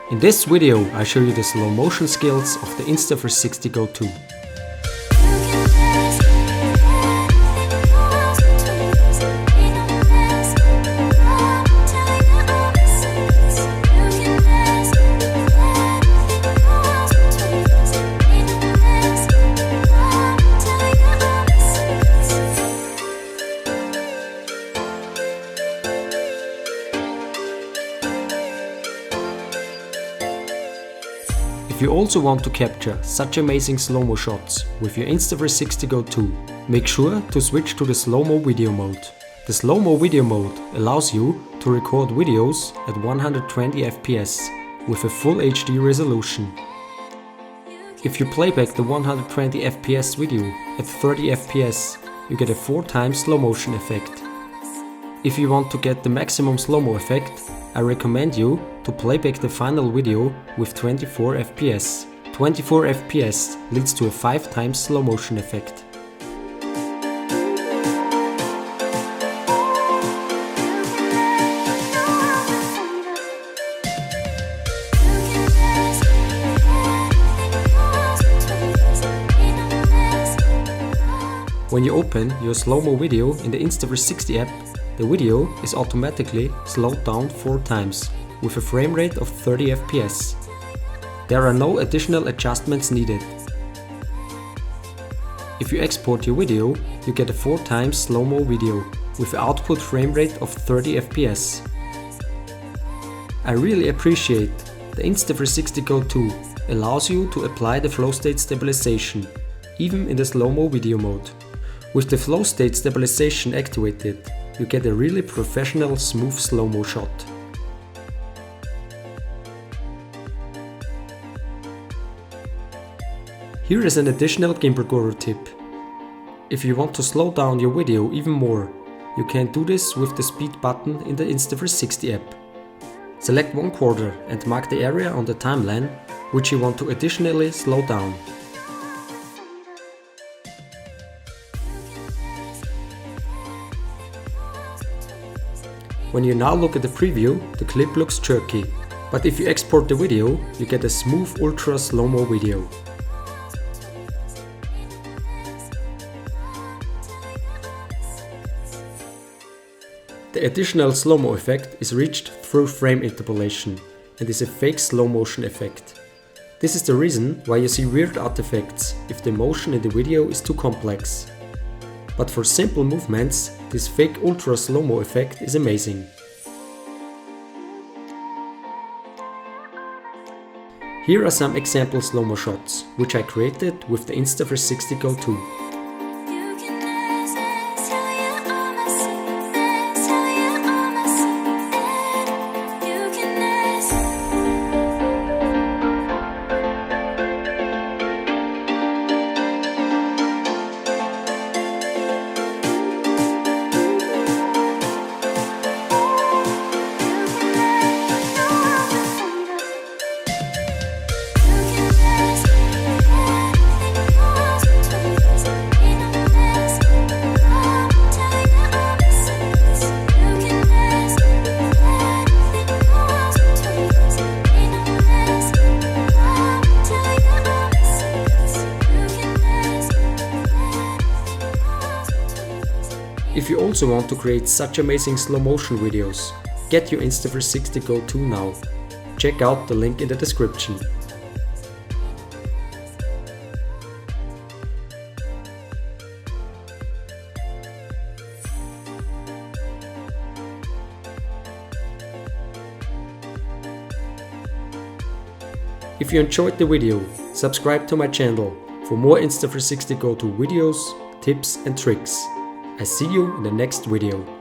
In this video I show you the slow motion skills of the Insta360 GO 2. If you also want to capture such amazing SloMo shots with your Insta360 GO 2, make sure to switch to the SloMo video mode. The SloMo video mode allows you to record videos at 120 FPS with a full HD resolution. If you playback the 120 FPS video at 30 FPS, you get a 4 times slow motion effect. If you want to get the maximum slow-mo effect, I recommend you to playback the final video with 24 FPS. 24 FPS leads to a 5 times slow motion effect. When you open your SloMo video in the Insta360 app, the video is automatically slowed down 4 times with a frame rate of 30 FPS. There are no additional adjustments needed. If you export your video, you get a 4 times SloMo video with an output frame rate of 30 FPS. I really appreciate the Insta360 GO 2 allows you to apply the Flowstate stabilization, even in the SloMo video mode. With the Flowstate stabilization activated, you get a really professional smooth SloMo shot. Here is an additional Gimbal guru tip. If you want to slow down your video even more, you can do this with the speed button in the Insta360 app. Select 1/4 and mark the area on the timeline which you want to additionally slow down. When you now look at the preview, the clip looks jerky, but if you export the video, you get a smooth ultra SloMo video. The additional SloMo effect is reached through frame interpolation and is a fake slow motion effect. This is the reason why you see weird artifacts if the motion in the video is too complex. But for simple movements, this fake ultra SloMo effect is amazing. Here are some example SloMo shots, which I created with the Insta360 GO 2. If you also want to create such amazing slow motion videos, get your Insta360 GO 2 now. Check out the link in the description. If you enjoyed the video, subscribe to my channel for more Insta360 GO 2 videos, tips and tricks. I see you in the next video.